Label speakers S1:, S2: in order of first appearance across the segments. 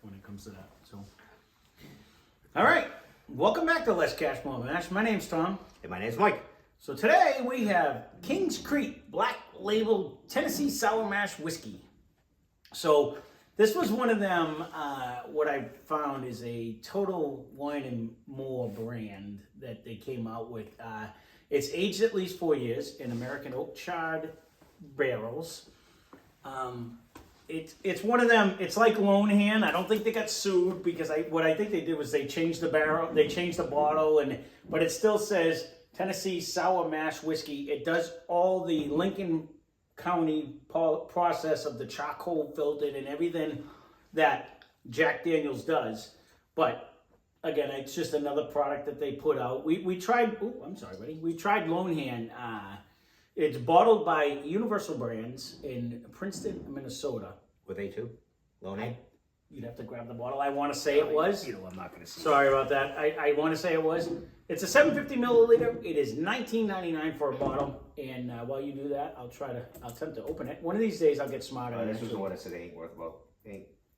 S1: when it comes to that. So, all right, welcome back to Less Cash More Mash. My name's Tom.
S2: And my name's Mike.
S1: So today we have Kings Creek Black Label Tennessee Sour Mash Whiskey. So this was one of them, what I found is a Total Wine and More brand that they came out with. It's aged at least 4 years in American oak charred barrels. It's one of them. It's like Lone Hand. I don't think they got sued because what I think they did was they changed the barrel, they changed the bottle, but it still says Tennessee Sour Mash Whiskey. It does all the Lincoln County process of the charcoal filtered and everything that Jack Daniel's does. But again, it's just another product that they put out. We tried. Oh, I'm sorry, buddy. We tried Lone Hand. It's bottled by Universal Brands in Princeton, Minnesota.
S2: With A2? Lone A?
S1: You'd have to grab the bottle. I want to say it was.
S2: You know, I'm not going to see.
S1: Sorry about that. I want to say it was. It's a 750 milliliter. It is $19.99 for a bottle. And while you do that, I'll attempt to open it. One of these days, I'll get smarter.
S2: This was the one that said it ain't worth about.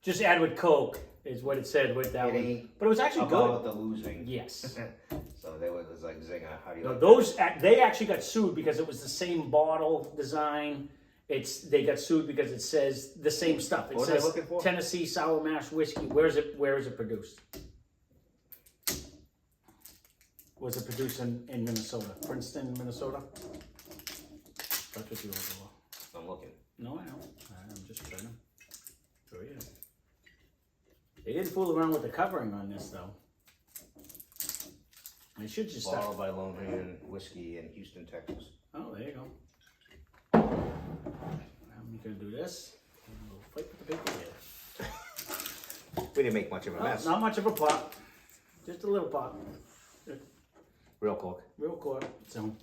S1: Just add with Coke is what it said with that one. But it was actually
S2: about
S1: good.
S2: the losing.
S1: Yes.
S2: So they was like zinger. How do you?
S1: No,
S2: like
S1: they actually got sued because it was the same bottle design. They got sued because it says the same stuff. It
S2: What
S1: says
S2: are they looking for?
S1: Tennessee Sour Mash Whiskey. Where is it produced? Was it produced in Minnesota? Princeton, Minnesota? That's what you were for.
S2: I'm looking.
S1: No, I know. I'm just trying to show you. They didn't fool around with the covering on this though. I should just
S2: Bottled by Lone Hand Whiskey in Houston, Texas.
S1: Oh, there you go. I'm gonna do this. We'll fight with the paper here.
S2: We didn't make much of a mess.
S1: Not much of a pot. Just a little pot.
S2: Real cork.
S1: Real quick. So,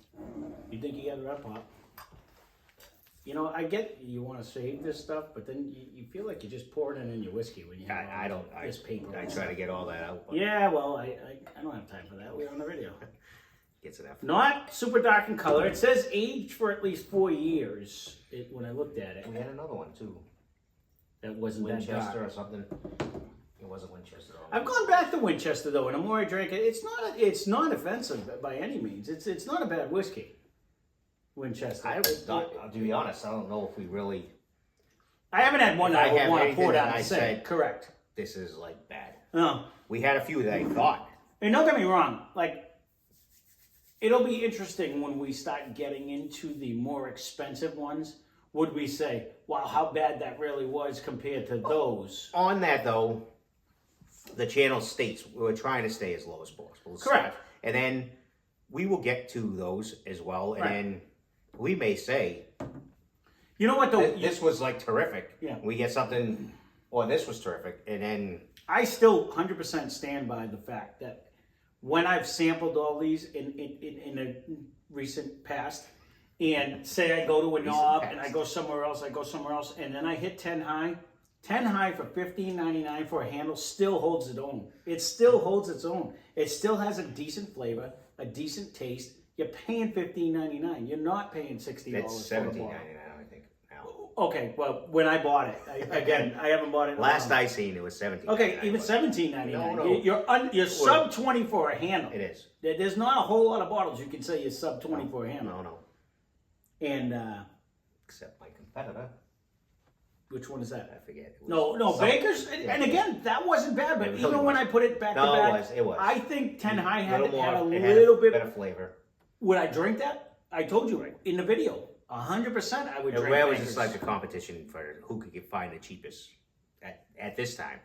S1: you think you got that pot. You know, I get you want to save this stuff, but then you feel like you just pour it in your whiskey when you have this paper.
S2: I try to get all that out. But
S1: Yeah, well, I don't have time for that. We're on the video.
S2: Gets it out.
S1: Not super dark in color. It says aged for at least 4 years. When I looked at it,
S2: We had another one too.
S1: that wasn't that
S2: Winchester
S1: dark.
S2: or something. It wasn't Winchester.
S1: I've gone back to Winchester though, and the more I drink it, it's not offensive by any means. It's not a bad whiskey. Winchester.
S2: To be honest, I don't know if we really.
S1: I haven't had one that I would
S2: have
S1: want to
S2: anything
S1: pour down
S2: that I
S1: and say.
S2: said-
S1: Correct.
S2: This is like bad.
S1: No.
S2: We had a few that I thought.
S1: And don't get me wrong, like, it'll be interesting when we start getting into the more expensive ones. Would we say, wow, how bad that really was compared to those?
S2: On that though, the channel states we're trying to stay as low as possible.
S1: Correct.
S2: And then we will get to those as well, and
S1: Right.
S2: then we may say,
S1: You know what, though?
S2: this was like terrific.
S1: Yeah.
S2: We get something, or this was terrific, and then
S1: I still 100% stand by the fact that when I've sampled all these in a recent past, and say I go to a knob and I go somewhere else, and then I hit 10 high for $15.99 for a handle still holds its own. It still holds its own. It still has a decent flavor, a decent taste. You're paying $15.99. You're not paying $60
S2: it's
S1: for a bottle.
S2: $17.99, I think. Now.
S1: Okay, well, when I bought it, I haven't bought it. in a
S2: Last
S1: while.
S2: I seen it was $17.
S1: Okay, even $17.99.
S2: No.
S1: You're sub 20 for a handle.
S2: It is.
S1: There's not a whole lot of bottles you can say you're sub 20 for a handle.
S2: No.
S1: And
S2: Except my competitor.
S1: which one is
S2: I
S1: that?
S2: forget. It was
S1: No,
S2: some-
S1: Baker's.
S2: Yeah.
S1: And again, that wasn't bad. But
S2: It really
S1: even when I
S2: wasn't.
S1: put it back to
S2: No,
S1: back,
S2: it was.
S1: I think 10 high had a
S2: it
S1: little
S2: had
S1: bit.
S2: better flavor.
S1: Would I drink that? I told you in the video. 100% I would
S2: And
S1: drink
S2: where was
S1: Baker's.
S2: just like a competition for who could find the cheapest at this time.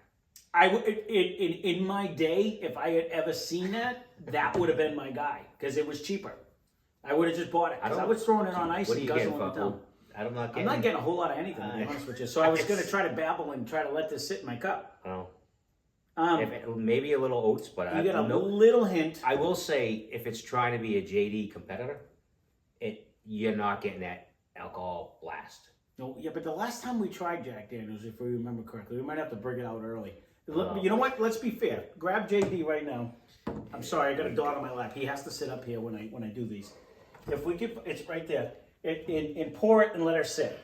S1: I would in my day, if I had ever seen that, that would have been my guy because it was cheaper. I would have just bought it because I was throwing it on ice
S2: What are
S1: and
S2: you getting
S1: guzzling it
S2: for?
S1: down.
S2: I'm not
S1: I'm not getting a whole lot of anything, to be honest with you. So I was going to try to babble and try to let this sit in my cup.
S2: Oh. Maybe a little oats, but
S1: You get a little hint.
S2: I will say, if it's trying to be a JD competitor, you're not getting that alcohol blast.
S1: No, yeah, but the last time we tried Jack Daniels, if we remember correctly, we might have to bring it out early. You know what? Let's be fair. Grab JD right now. I'm sorry, I got a dog on my lap. He has to sit up here when I do these. If we could, it's right there. And pour it and let her sit.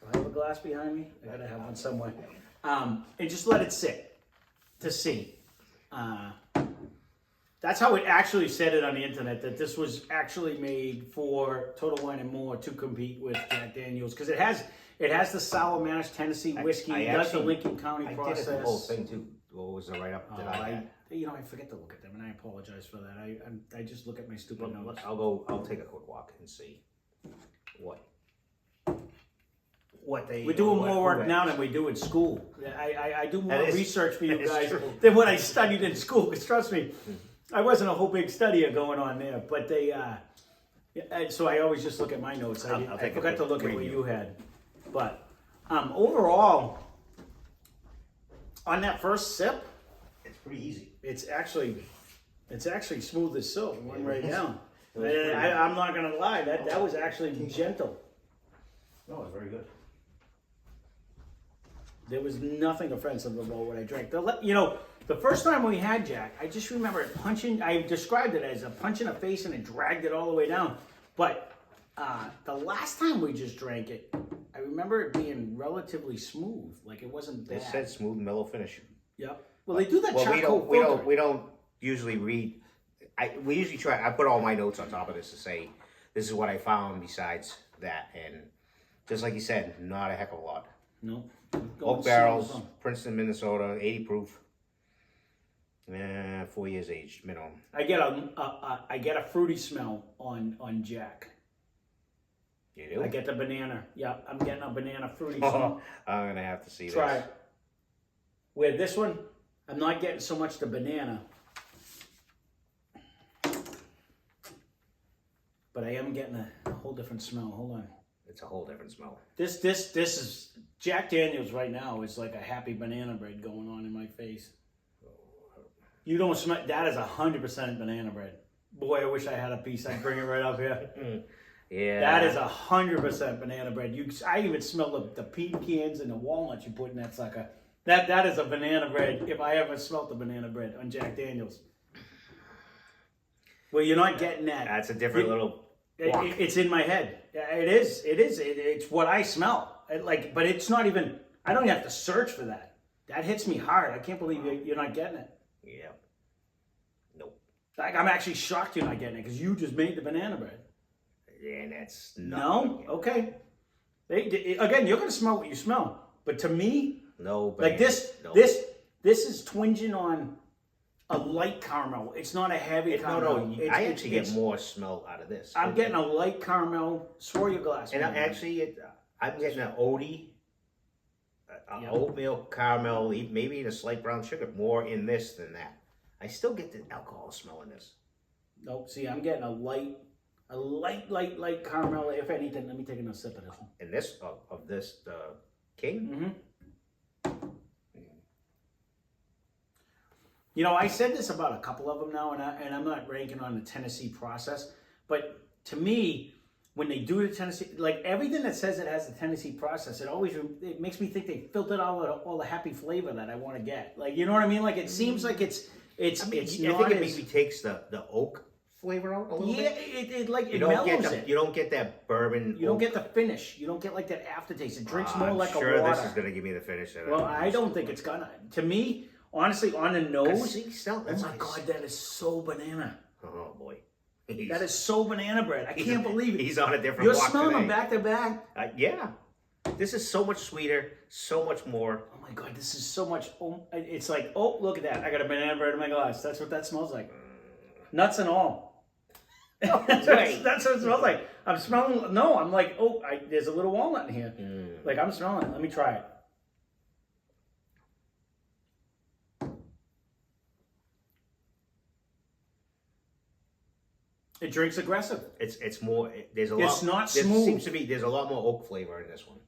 S1: Do I have a glass behind me? I gotta have one somewhere. And just let it sit. to see. That's how it actually said it on the internet, that this was actually made for Total Wine and More to compete with Jack Daniels, because it has the sour mash Tennessee whiskey. It does the Lincoln County process.
S2: I did the whole thing too. What was the write-up that I had?
S1: I forget to look at them, and I apologize for that. I just look at my stupid notes.
S2: I'll take a quick walk and see what they.
S1: We're doing more work now than we do in school. I do more research for you guys
S2: true.
S1: than what I studied in school. Because trust me, I wasn't a whole big studier going on there. But so I always just look at my notes. I forgot to look at what you had. But overall, on that first sip,
S2: it's pretty easy.
S1: it's actually smooth as silk. Went right down. I'm not gonna lie, that was actually gentle.
S2: No, it's very good.
S1: There was nothing offensive about what I drank. The first time we had Jack, I just remember it punching. I described it as a punch in the face, and it dragged it all the way down. But the last time we just drank it, I remember it being relatively smooth. Like it wasn't bad.
S2: It said smooth, mellow finish.
S1: Yep. Well, they do that charcoal
S2: we don't usually read. We usually try. I put all my notes on top of this to say this is what I found besides that, and just like you said, not a heck of a lot.
S1: No.
S2: Oak barrels, Princeton, Minnesota, 80 proof. 4 years aged minimum.
S1: I get a fruity smell on Jack.
S2: You do?
S1: I get the banana. Yeah, I'm getting a banana fruity smell.
S2: I'm gonna have to see
S1: Try
S2: this.
S1: it. Where this one, I'm not getting so much the banana, but I am getting a whole different smell. Hold on.
S2: It's a whole different smell.
S1: This is Jack Daniels right now is like a happy banana bread going on in my face. You don't smell that is 100% banana bread. Boy, I wish I had a piece. I'd bring it right up here.
S2: Yeah.
S1: That is 100% banana bread. I even smell the pecans and the walnuts you put in that sucker. That is a banana bread. If I ever smelt the banana bread on Jack Daniels. Well, you're not getting that.
S2: That's a different little.
S1: It's in my head. It is. It's what I smell. But it's not even. I don't even have to search for that. That hits me hard. I can't believe you're not getting it.
S2: Yeah. Nope.
S1: Like I'm actually shocked you're not getting it because you just made the banana bread.
S2: And that's
S1: no. Okay. Again, you're gonna smell what you smell. But to me,
S2: no.
S1: Like this is twinging on a light caramel. It's not a heavy caramel.
S2: No. I actually get more smell out of this.
S1: I'm getting a light caramel. Swirl your glass.
S2: And I'm getting an oaty, oatmeal caramel, maybe even a slight brown sugar. More in this than that. I still get the alcohol smell in this.
S1: Nope. See, I'm getting a light caramel. If anything, let me take another sip of this one.
S2: And this of this the King.
S1: Mm-hmm. You know, I said this about a couple of them now, and I'm not ranking on the Tennessee process, but to me, when they do the Tennessee, like everything that says it has the Tennessee process, it makes me think they filtered all the happy flavor that I want to get. Like, you know what I mean? Like it seems like it's
S2: I think it maybe takes the oak flavor out a little bit.
S1: Yeah, it mellows it.
S2: You don't get that bourbon.
S1: You don't get the finish. You don't get like that aftertaste. It drinks more like a water.
S2: I'm sure this is going to give me the finish.
S1: Well, I don't think it's gonna. To me, honestly, on the nose,
S2: oh
S1: my God, that is so banana.
S2: Oh boy,
S1: that is so banana bread. I can't believe it.
S2: He's on a different.
S1: You're smelling them back to back.
S2: Yeah, this is so much sweeter, so much more.
S1: Oh my God, this is so much. Oh, it's like, oh, look at that! I got a banana bread in my glass. That's what that smells like. Nuts and all.
S2: Oh, right.
S1: That's what it smells like. I'm smelling. No, I'm like, oh, there's a little walnut in here. Like I'm smelling it. Let me try it. It drinks aggressive.
S2: It's more. There's a lot.
S1: It's not smooth.
S2: There's a lot more oak flavor in this one,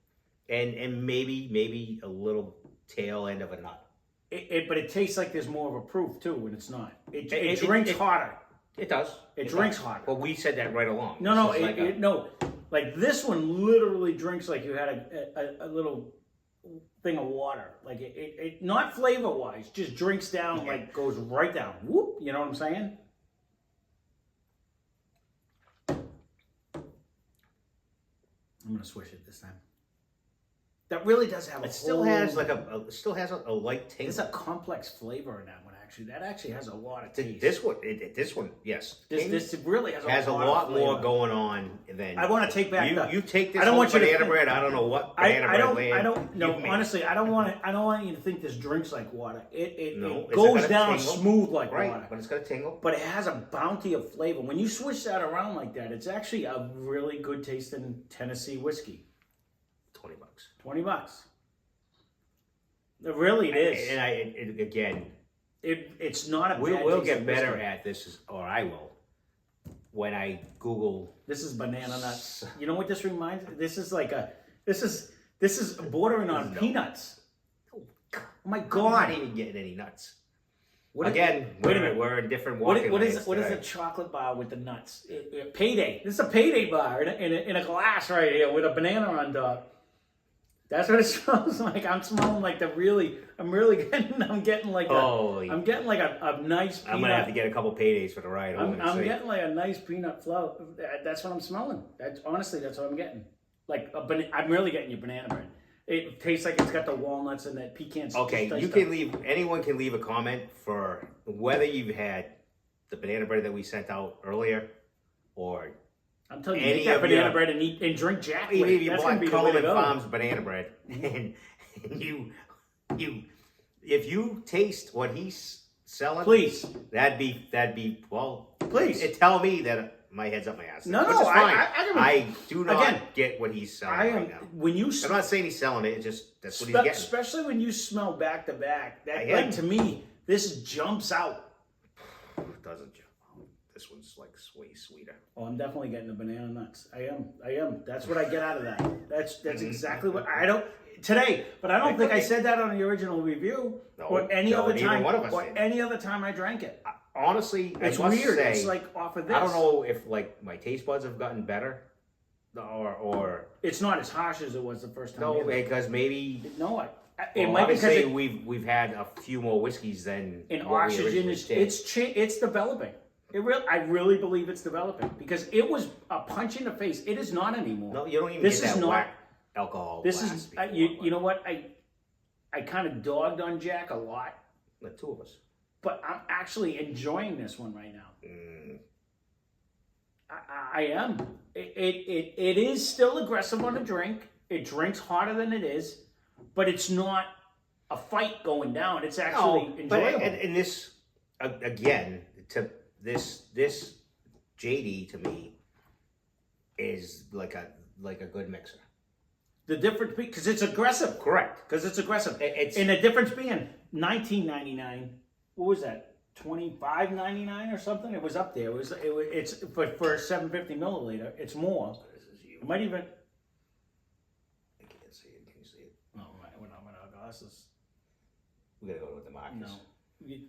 S2: and maybe a little tail end of a nut.
S1: But it tastes like there's more of a proof too, when it's not. It drinks hotter.
S2: It does.
S1: It drinks hotter.
S2: But we said that right along.
S1: No. No. Like this one literally drinks like you had a little thing of water. Like it not flavor wise, just drinks down, like goes right down. Whoop. You know what I'm saying? I'm gonna swish it this time. That really does have
S2: It still has like it still has a light taste.
S1: There's a complex flavor in that one, actually. That actually has a lot of taste.
S2: This one, yes.
S1: This really has a
S2: lot
S1: of
S2: more going on than.
S1: I want to take back
S2: you take this
S1: I don't want you to
S2: banana
S1: think,
S2: bread. I don't know what banana bread land.
S1: I don't. No, honestly, I don't want you to think this drinks like water. It
S2: it's
S1: goes down
S2: tingle.
S1: smooth like
S2: Right,
S1: water.
S2: but it's got a tingle.
S1: But it has a bounty of flavor. When you switch that around like that, it's actually a really good tasting Tennessee whiskey.
S2: $20.
S1: $20. It really is.
S2: And again,
S1: it's not a bad
S2: we'll get
S1: tasting
S2: better
S1: whiskey.
S2: at this, or I will, when I Google.
S1: This is banana nuts. You know what this reminds me? This is bordering on peanuts. Oh my God!
S2: I'm not even getting any nuts.
S1: Wait a minute.
S2: We're in different
S1: What
S2: walking
S1: is
S2: lanes
S1: what is
S2: today.
S1: a chocolate bar with the nuts? Payday. This is a payday bar in a glass right here with a banana on top. That's what it smells like. I'm smelling like I'm getting like a nice peanut.
S2: I'm gonna have to get a couple paydays for the ride home.
S1: I'm getting like a nice peanut flow. That's what I'm smelling. Honestly, that's what I'm getting. Like I'm really getting your banana bread. It tastes like it's got the walnuts and that pecan.
S2: Okay, anyone can leave a comment for whether you've had the banana bread that we sent out earlier, or
S1: I'm telling you, eat that banana bread and drink Jack.
S2: even if you
S1: That's
S2: bought
S1: gonna be the way to
S2: Coleman
S1: go.
S2: Farms banana bread, and if you taste what he's selling,
S1: Please,
S2: that'd be well.
S1: Please.
S2: Tell me that my head's up my ass.
S1: No,
S2: which
S1: no,
S2: is fine.
S1: I
S2: do not
S1: again,
S2: get what he's selling
S1: I am
S2: right now.
S1: when you.
S2: I'm not saying he's selling it. It's just that's what he's getting.
S1: Especially when you smell back to back. That
S2: I am.
S1: like to me, this jumps out.
S2: It doesn't jump out. This one's like way sweeter.
S1: Oh, I'm definitely getting the banana nuts. I am. That's what I get out of that. That's exactly what I don't today. But I don't think I said that on the original review or any other
S2: neither
S1: time.
S2: one of us
S1: Or
S2: did.
S1: any other time I drank it.
S2: Honestly,
S1: It's
S2: I must
S1: weird.
S2: say,
S1: It's like off of this.
S2: I don't know if like my taste buds have gotten better, or
S1: It's not as harsh as it was the first time.
S2: no,
S1: either.
S2: because maybe.
S1: No, it
S2: Well,
S1: might be because
S2: obviously we've had a few more whiskeys than
S1: in
S2: what we
S1: oxygen
S2: originally
S1: is
S2: did.
S1: it's developing. I really believe it's developing because it was a punch in the face. It is not anymore.
S2: No, you don't even
S1: This
S2: get
S1: is
S2: that
S1: not-
S2: whack alcohol.
S1: This
S2: glass
S1: is
S2: before,
S1: you know what I kind of dogged on Jack a lot,
S2: the two of us.
S1: but I'm actually enjoying this one right now.
S2: Mm.
S1: I am. It is still aggressive on the drink. It drinks hotter than it is, but it's not a fight going down. It's actually
S2: but
S1: enjoyable.
S2: and this again to this JD to me is like a good mixer.
S1: The difference because it's aggressive.
S2: Correct.
S1: Because it's aggressive.
S2: It's
S1: And the difference being $19.99. What was that? $25.99 or something? It was up there. It's for 750 milliliter. It's more.
S2: This is you.
S1: It might even.
S2: I can't see it. Can you see it?
S1: Oh, we're not with our glasses.
S2: We gotta go with the markers.
S1: No.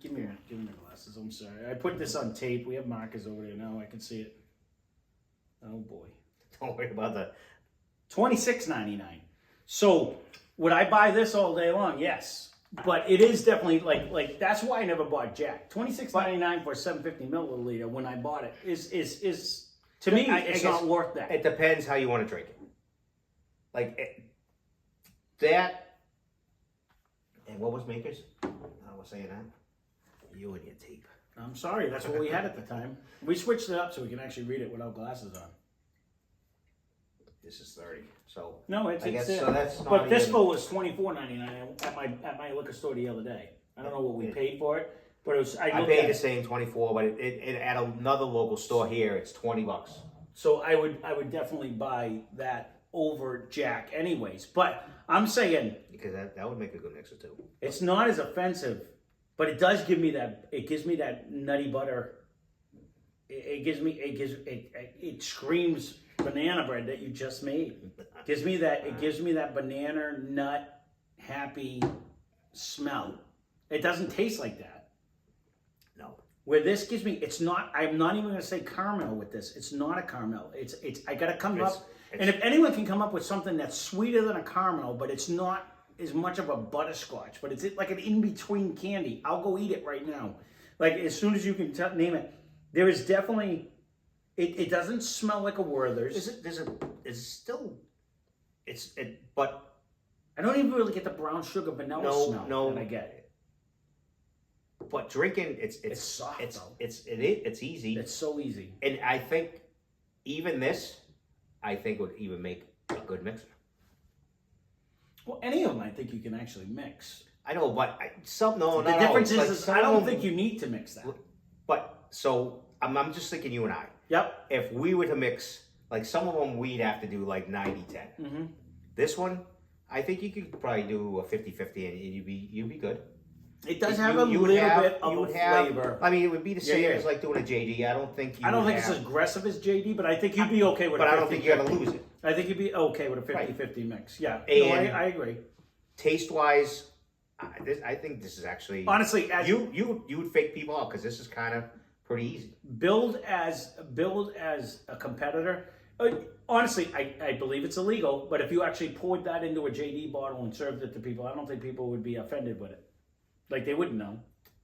S1: Give me the glasses. I'm sorry. I put this on tape. We have markers over there now. I can see it. Oh boy.
S2: Don't worry about the.
S1: $26.99. So would I buy this all day long? Yes. But it is definitely like that's why I never bought Jack. $26.99 for a 750 milliliter when I bought it is to me it's not worth that.
S2: It depends how you want to drink it. Like that. And what was Makers? I was saying that. You and your tape.
S1: I'm sorry, that's what we had at the time. We switched it up so we can actually read it without glasses on.
S2: This is 30. So
S1: No, it's
S2: I guess
S1: there.
S2: so. That's not
S1: But this
S2: even-
S1: bowl was $24.99 at my liquor store the other day. I don't know what we paid for it, but it was. I
S2: I
S1: looked
S2: paid
S1: at
S2: the
S1: it.
S2: same 24, but it at another local store here, it's $20.
S1: So I would definitely buy that over Jack anyways. But I'm saying
S2: Because that would make a good mixer too.
S1: it's not as offensive, but it does give me that. It gives me that nutty butter. It screams banana bread that you just made. It gives me that banana nut happy smell. It doesn't taste like that.
S2: No.
S1: Where this gives me, it's not. I'm not even going to say caramel with this. It's not a caramel. It's. I got to come up. And if anyone can come up with something that's sweeter than a caramel, but it's not as much of a butterscotch, but it's like an in-between candy, I'll go eat it right now. Like as soon as you can name it, there is definitely. It doesn't smell like a Werther's.
S2: But
S1: I don't even really get the brown sugar vanilla smell that I get.
S2: But drinking, it's
S1: soft though.
S2: It's easy.
S1: It's so easy.
S2: And I think even this, I think would even make a good mixer.
S1: Well, any of them I think you can actually mix.
S2: I know, but some no.
S1: The
S2: not
S1: difference
S2: always.
S1: is I don't think you need to mix that.
S2: But so I'm just thinking you and I.
S1: Yep.
S2: If we were to mix, like some of them, we'd have to do like 90-10.
S1: Mm-hmm.
S2: This one, I think you could probably do a 50-50 and you'd be good.
S1: It does have a little bit of a flavor.
S2: I mean, it would be the same as like doing a JD. I don't think
S1: it's as aggressive as JD, but I think you'd be okay with
S2: but
S1: a 50-50.
S2: I don't think you're going to lose it.
S1: I think you'd be okay with a 50-50 mix. Yeah.
S2: And
S1: I agree.
S2: Taste-wise, I think this is actually...
S1: Honestly,
S2: you would fake people out because this is kind of pretty easy.
S1: Build as a competitor. Honestly, I believe it's illegal, but if you actually poured that into a JD bottle and served it to people, I don't think people would be offended with it. Like, they wouldn't know.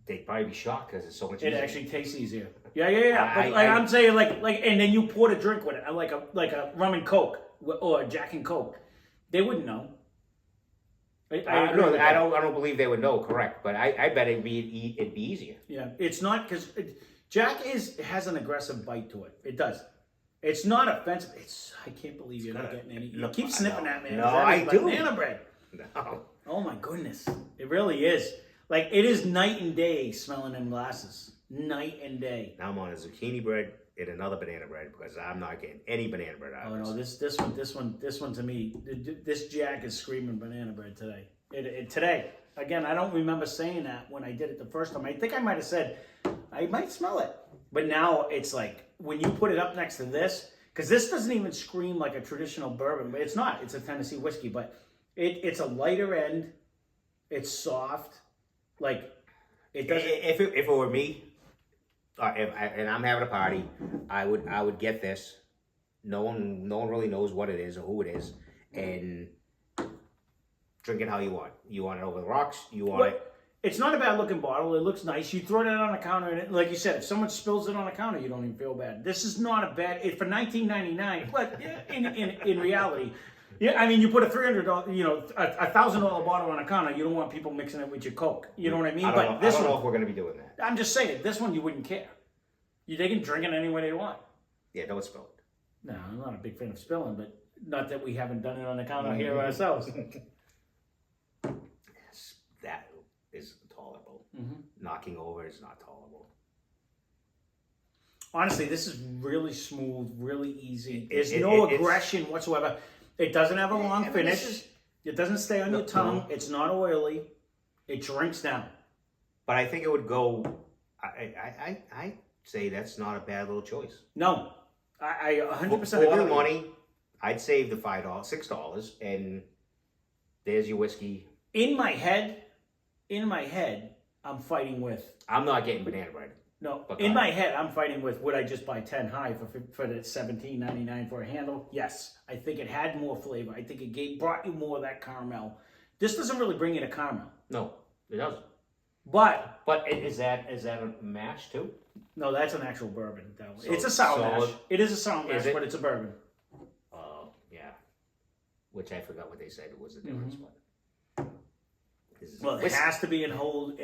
S2: They'd probably be shocked because it's so much
S1: easier. It actually tastes easier. Yeah. But I'm saying, like, and then you poured a drink with it, like a rum and Coke or a Jack and Coke. They wouldn't know.
S2: I don't believe they would know. Correct, but I bet it'd be easier.
S1: Yeah, it's not because Jack has an aggressive bite to it. It does. It's not offensive. I can't believe you're not getting any. You keep sniffing at me.
S2: No, I do.
S1: Banana bread.
S2: No.
S1: Oh my goodness, it really is. Like, it is night and day smelling them glasses. Night and day.
S2: Now I'm on a zucchini bread and another banana bread because I'm not getting any banana bread out of this.
S1: Oh no, this one to me, this Jack is screaming banana bread today. Today. Again, I don't remember saying that when I did it the first time. I think I might have said, I might smell it. But now it's like, when you put it up next to this, because this doesn't even scream like a traditional bourbon, but it's not. It's a Tennessee whiskey, but it's a lighter end. It's soft. Like, it doesn't...
S2: If it were me, and I'm having a party, I would get this. No one really knows what it is or who it is, and drink it how you want. You want it over the rocks. You want it.
S1: It's not a bad looking bottle. It looks nice. You throw it on the counter, and like you said, if someone spills it on the counter, you don't even feel bad. This is not a bad. For $19.99, but in reality. Yeah, I mean, you put a $300, $1,000 bottle on a counter. You don't want people mixing it with your Coke. You know what I mean?
S2: I don't know if we're going to be doing that.
S1: I'm just saying, this one you wouldn't care. They can drink it any way they want.
S2: Yeah, don't spill it.
S1: No, I'm not a big fan of spilling, but not that we haven't done it on the counter here ourselves.
S2: That is tolerable.
S1: Mm-hmm.
S2: Knocking over is not tolerable.
S1: Honestly, this is really smooth, really easy. There's no aggression whatsoever. It doesn't have a long finish. It doesn't stay on your tongue. It's not oily. It drinks down.
S2: But I think it would go. I say that's not a bad little choice.
S1: No, I 100% agree.
S2: For the money, I'd save the $6, and there's your whiskey.
S1: In my head, I'm fighting with.
S2: I'm not getting banana bread.
S1: No, in my head, I'm fighting with, would I just buy 10 high for the $17.99 for a handle? Yes. I think it had more flavor. I think it brought you more of that caramel. This doesn't really bring you to caramel.
S2: No, it doesn't.
S1: But
S2: is that a mash too?
S1: No, that's an actual bourbon. It's a sour mash. It is a sour mash, but it's a bourbon.
S2: Oh, yeah. Which I forgot what they said was the difference, but...
S1: Well, it has to be in hold.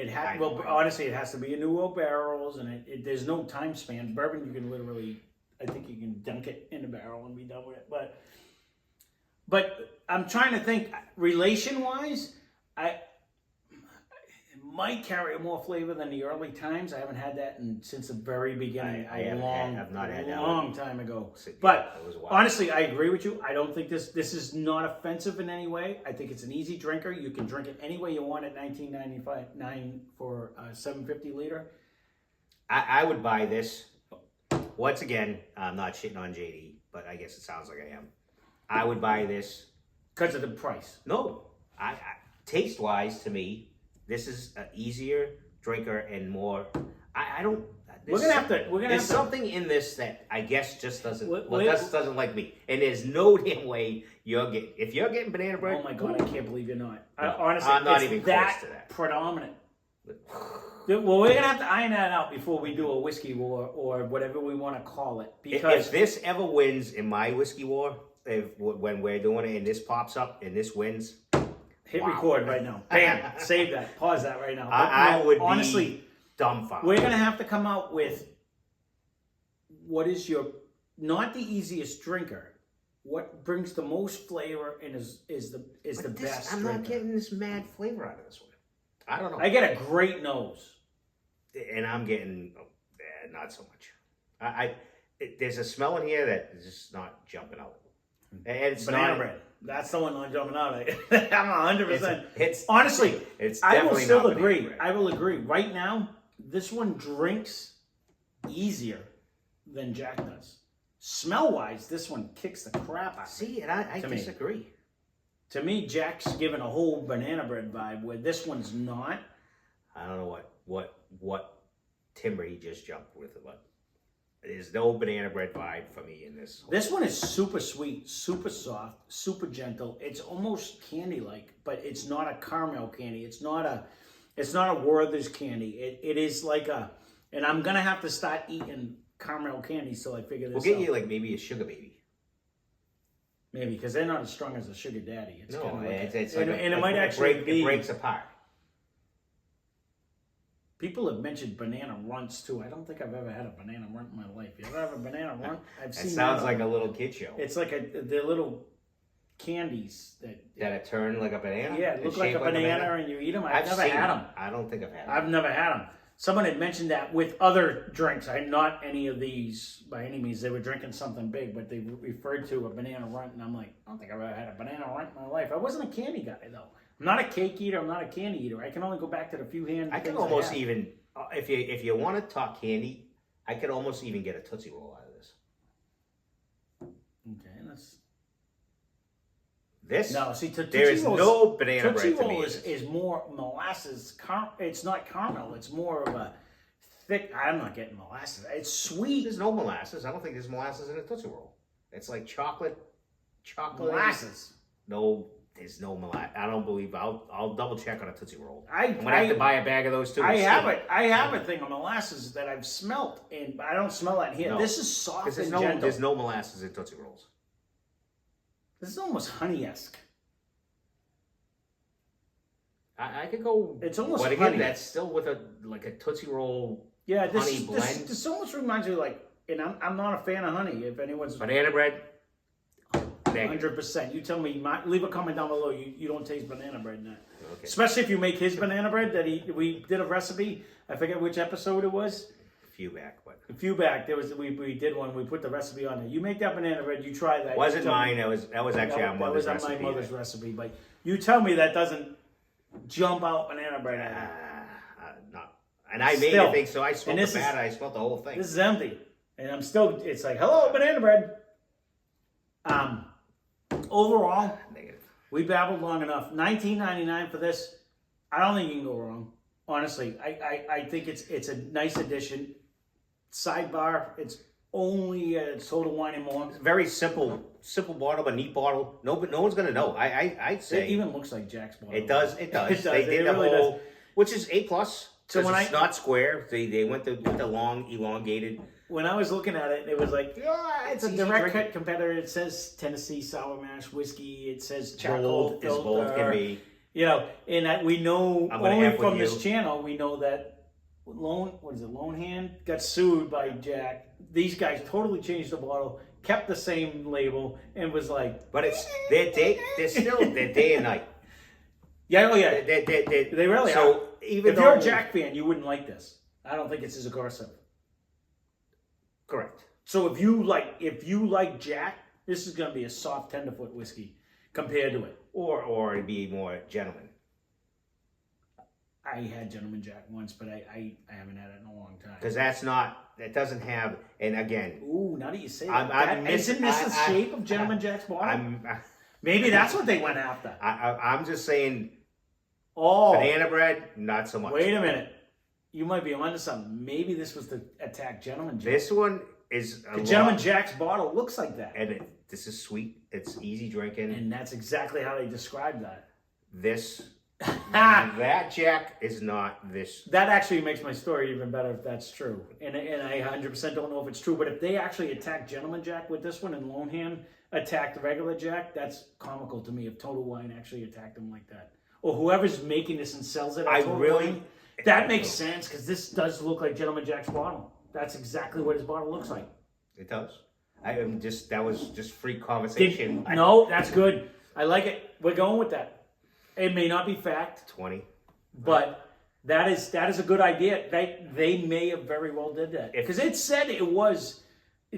S1: Honestly, it has to be in New Oak barrels, and there's no time span. Bourbon, you can literally, I think you can dunk it in the barrel and be done with it. But I'm trying to think, relation-wise, it might carry more flavor than the early times. I haven't had that since the very beginning.
S2: I've not had that.
S1: A long time ago. But honestly, I agree with you. I don't think this is not offensive in any way. I think it's an easy drinker. You can drink it any way you want at $19.95 for a 750 liter.
S2: I would buy this. Once again, I'm not shitting on JD, but I guess it sounds like I am. I would buy this
S1: because of the price.
S2: No, taste-wise, to me, this is an easier drinker and more. I don't. There's something in this that I guess just doesn't. Doesn't like me. And there's no damn way you're getting. If you're getting banana bread.
S1: Oh my god! I can't believe you're not.
S2: No,
S1: honestly,
S2: I'm not even close to that.
S1: Predominant. Well, we're gonna have to iron that out before we do a whiskey war or whatever we want to call it. Because
S2: if this ever wins in my whiskey war, when we're doing it and this pops up and this wins,
S1: Hit record right now. Bam. Save that. Pause that right now.
S2: I would
S1: honestly
S2: be dumbfounded.
S1: We're gonna have to come out with what is your not the easiest drinker. What brings the most flavor and is the best?
S2: I'm
S1: drinker.
S2: not getting this mad flavor out of this one. I don't know.
S1: I get a great nose,
S2: and I'm getting not so much. There's a smell in here that is just not jumping out. And it's
S1: banana bread. That's the one I'm jumping out. I'm 100%.
S2: It's
S1: honestly.
S2: It's
S1: I will
S2: definitely
S1: still
S2: not
S1: agree.
S2: banana bread.
S1: I will agree. Right now, this one drinks easier than Jack does. Smell wise, this one kicks the crap out.
S2: See, and I disagree.
S1: To me, Jack's giving a whole banana bread vibe where this one's not.
S2: I don't know what timber he just jumped with, but there's no banana bread vibe for me in this.
S1: This one is super sweet, super soft, super gentle. It's almost candy-like, but it's not a caramel candy. It's not a Werther's candy. It is like a, and I'm gonna have to start eating caramel candies till I figure this out.
S2: We'll get you like maybe a sugar baby.
S1: Maybe because they're not as strong as a sugar daddy. It's
S2: No,
S1: kind of like
S2: it's
S1: and
S2: like
S1: it might actually be.
S2: It breaks apart.
S1: People have mentioned banana runts too. I don't think I've ever had a banana runt in my life. You ever have a banana runt? I've seen.
S2: It sounds like a little kid show.
S1: It's like they're little candies
S2: that turn like a banana.
S1: Yeah, look like a banana, and you eat them. I've never had them.
S2: I don't think I've had them.
S1: I've never had them. Someone had mentioned that with other drinks. I'm not any of these by any means. They were drinking something big, but they referred to a banana runt, and I'm like, I don't think I've ever had a banana runt in my life. I wasn't a candy guy though. I'm not a cake eater. I'm not a candy eater. I can only go back to the few hand.
S2: I can almost even, if you want to talk candy, I could almost even get a Tootsie Roll out of this.
S1: Okay, that's.
S2: This?
S1: No, see,
S2: there is no banana bread to me.
S1: Tootsie Roll is more molasses. It's not caramel. It's more of a thick. I'm not getting molasses. It's sweet.
S2: There's no molasses. I don't think there's molasses in a Tootsie Roll. It's like chocolate.
S1: Molasses.
S2: No, there's no molasses. I don't believe. I'll double check on a Tootsie Roll.
S1: I'm
S2: gonna have to buy a bag of those too.
S1: I have a thing of molasses that I've smelt, and I don't smell that here. No. This is soft and gentle.
S2: There's no molasses in Tootsie Rolls.
S1: This is almost honey-esque.
S2: I could go.
S1: It's almost
S2: but
S1: honey.
S2: Again, that's still with a Tootsie Roll.
S1: Yeah,
S2: honey blend.
S1: This almost reminds me and I'm not a fan of honey. If anyone's
S2: banana bread,
S1: 100%. You tell me. Leave a comment down below. You don't taste banana bread in that. Okay. Especially if you make his banana bread that we did a recipe. I forget which episode it was. A few back, there was we did one. We put the recipe on there. You make that banana bread. You try that.
S2: Wasn't mine. That was actually our mother's recipe.
S1: That was my mother's recipe. But you tell me that doesn't jump out banana bread.
S2: Not. And I made it think so. I smelled the batter. I smelled the whole thing.
S1: This is empty, and I'm still. It's like hello banana bread. Overall,
S2: negative.
S1: We babbled long enough. $19.99 for this. I don't think you can go wrong. Honestly, I think it's a nice addition. Sidebar, it's only a soda wine and more.
S2: Very simple bottle, but neat bottle. No one's gonna know. I'd say
S1: it even looks like Jack's bottle.
S2: It does. It does.
S1: They did the whole,
S2: which is A+.
S1: So when
S2: it's not square, they went with the long, elongated.
S1: When I was looking at it, it was like, it's a direct cut competitor. It says Tennessee Sour Mash Whiskey. It says charcoal filter.
S2: As bold can be.
S1: You know, and we know only from this channel, we know that Lone Hand got sued by Jack. These guys totally changed the bottle, kept the same label, and was like,
S2: but they're day and night.
S1: Yeah, oh yeah,
S2: they
S1: really are.
S2: So even
S1: if you're a Jack fan, you wouldn't like this. I don't think it's as aggressive.
S2: Correct.
S1: So if you like Jack, this is going to be a soft tenderfoot whiskey compared to it.
S2: Or it'd be more gentleman.
S1: I had Gentleman Jack once, but I haven't had it in a long time.
S2: Because that doesn't have, and again.
S1: Ooh, now that you say that. Isn't this the shape of Gentleman Jack's bottle? Maybe that's what they went after.
S2: I'm just saying,
S1: oh,
S2: banana bread, not so much.
S1: Wait a minute. You might be onto something. Maybe this was to attack Gentleman Jack.
S2: This one is
S1: Gentleman Jack's bottle looks like that.
S2: And this is sweet. It's easy drinking.
S1: And that's exactly how they described that.
S2: That Jack is not this.
S1: That actually makes my story even better if that's true. And I 100% don't know if it's true. But if they actually attack Gentleman Jack with this one and Lone Hand attacked regular Jack, that's comical to me if Total Wine actually attacked him like that. Or whoever's making this and sells it at Total Wine. That makes sense because this does look like Gentleman Jack's bottle. That's exactly what his bottle looks like.
S2: It does. That was just free conversation.
S1: No, that's good. I like it. We're going with that. It may not be fact.
S2: 20.
S1: But that is a good idea. They may have very well did that. Because it said it was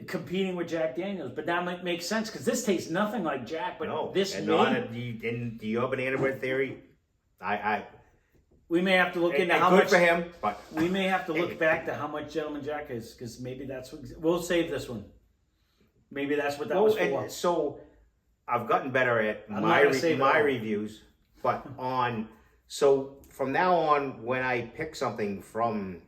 S1: competing with Jack Daniels, but that might make sense because this tastes nothing like Jack, but this
S2: and
S1: may...
S2: in your banana bread theory,
S1: we may have to look into how
S2: good
S1: much
S2: for him, but
S1: we may have to look back to how much Gentleman Jack is, because maybe that's what we'll save this one. Maybe that's what that was for.
S2: And so I've gotten better at my reviews, but so from now on, when I pick something from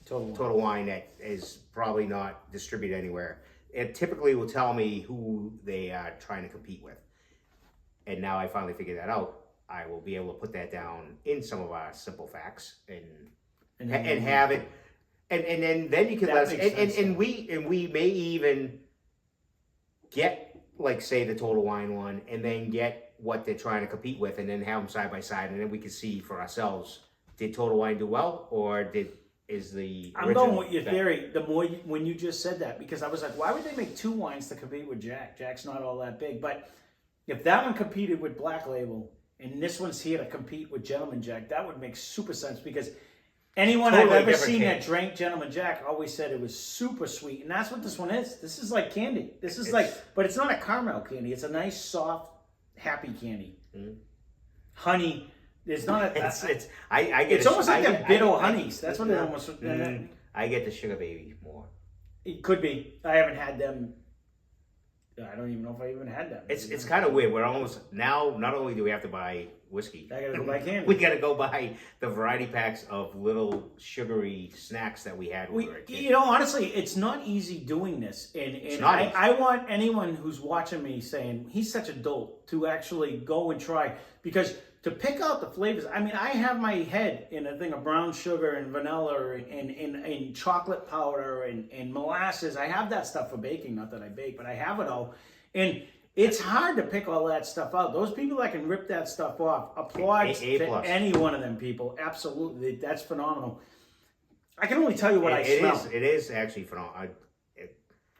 S2: Total Wine that is probably not distributed anywhere, it typically will tell me who they are trying to compete with. And now I finally figured that out. I will be able to put that down in some of our simple facts and have it, and then you can let us, and we may even get, like, say the Total Wine one, and then get what they're trying to compete with, and then have them side by side, and then we can see for ourselves, did Total Wine do well, or is the
S1: I'm going with your theory. The more when you just said that, because I was like, why would they make two wines to compete with Jack? Jack's not all that big, but if that one competed with Black Label and this one's here to compete with Gentleman Jack, that would make super sense, because anyone I've ever seen that drank Gentleman Jack always said it was super sweet, and that's what this one is. This is like candy. This is but it's not a caramel candy. It's a nice, soft, happy candy. Mm-hmm. Honey. There's not a. It's almost like the Bitto honeys. That's what they almost.
S2: I get the Sugar Baby more.
S1: It could be. I haven't had them. I don't even know if I even had them.
S2: It's kind of weird. We're almost now. Not only do we have to buy whiskey,
S1: I gotta go buy candy.
S2: We gotta go buy the variety packs of little sugary snacks that we had when we were a kid.
S1: You know, honestly, it's not easy doing this, and I want anyone who's watching me saying he's such a dolt to actually go and try, because to pick out the flavors. I mean, I have my head in a thing of brown sugar and vanilla and chocolate powder and molasses. I have that stuff for baking. Not that I bake, but I have it all. And it's hard to pick all that stuff out. Those people that can rip that stuff off, applause to any one of them people. Absolutely. That's phenomenal. I can only tell you what I smell.
S2: It is actually phenomenal.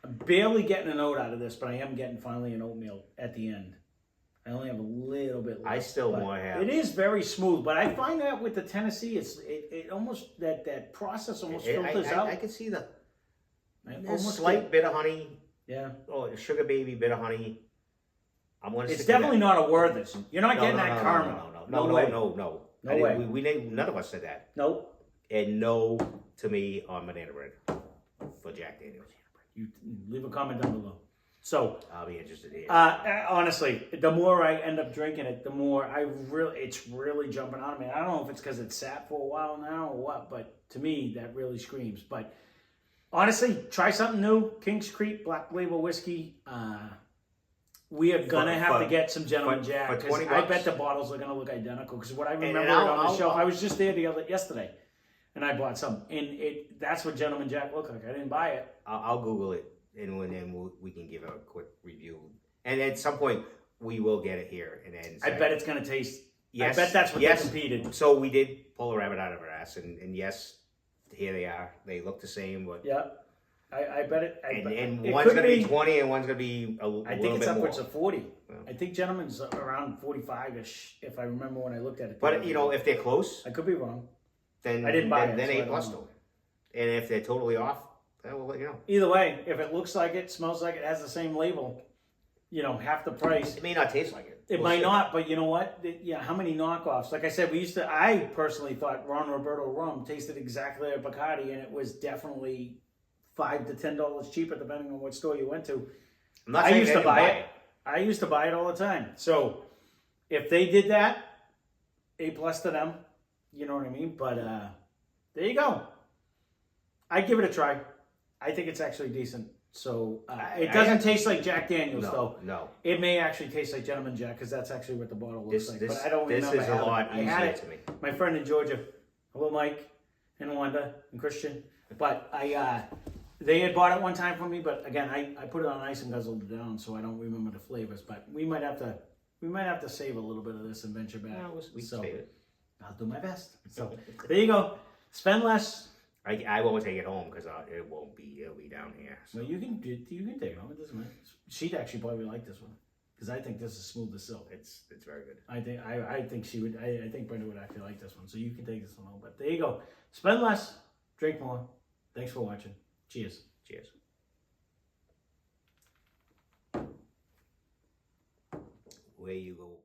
S1: I'm barely getting a note out of this, but I am getting finally an oatmeal at the end. I only have a little bit left.
S2: I still want to have.
S1: It is very smooth, but I find that with the Tennessee, it almost that process almost filters out.
S2: I can see the slight bit of honey.
S1: Yeah.
S2: Oh, Sugar Baby bit of honey.
S1: It's definitely not a Werther's. You're not getting that caramel.
S2: No way. We none of us said that.
S1: Nope.
S2: And no to me on banana bread for Jack Daniels.
S1: You leave a comment down below. So
S2: I'll be interested in it.
S1: Honestly, the more I end up drinking it, the more it's really jumping out of me. I don't know if it's because it's sat for a while now or what, but to me that really screams. But honestly, try something new. Kings Creek Black Label Whiskey. We are gonna have to get some Gentleman Jack, because I bet the bottles are gonna look identical. Because what I remember on the shelf, I was just there yesterday, and I bought some, and that's what Gentleman Jack looked like. I didn't buy it.
S2: I'll Google it. And then we can give a quick review. And at some point, we will get it here. And then
S1: I bet it's going to taste... Yes, I bet that's what they competed.
S2: So we did pull a rabbit out of our ass. And yes, here they are. They look the same. But
S1: yeah. I bet it...
S2: And one's going to be 20 and one's going to be a little bit more.
S1: I think it's upwards of 40. Yeah. I think Gentleman's around 45-ish, if I remember when I looked at it.
S2: But, if they're close...
S1: I could be wrong.
S2: Then
S1: I didn't buy it.
S2: Then A+ to them. And if they're totally off... We'll let you know.
S1: Either way, if it looks like it, smells like it, has the same label, half the price.
S2: It may not taste like it.
S1: It might not, but you know what? How many knockoffs? Like I said, I personally thought Ron Roberto rum tasted exactly like Bacardi, and it was definitely $5 to $10 cheaper depending on what store you went to. I used to buy it. I used to buy it all the time. So if they did that, A+ to them. You know what I mean? But there you go. I'd give it a try. I think it's actually decent. So it doesn't taste like Jack Daniels, though.
S2: No.
S1: It may actually taste like Gentleman Jack, because that's actually what the bottle looks like. But I don't remember.
S2: This is a lot easier to me.
S1: My friend in Georgia, hello Mike, and Wanda, and Christian. But They had bought it one time for me, but again, I put it on ice and guzzled it down, so I don't remember the flavors. But we might have to save a little bit of this and venture back.
S2: No, we
S1: so
S2: save it.
S1: I'll do my best. So there you go. Spend less.
S2: I won't take it home because it'll be down here. So.
S1: No, you can take it home. It doesn't matter. She'd actually probably like this one because I think this is smooth as silk.
S2: It's very good.
S1: I think she would. I think Brenda would actually like this one. So you can take this one home. But there you go. Spend less, drink more. Thanks for watching. Cheers.
S2: Cheers. Where you go.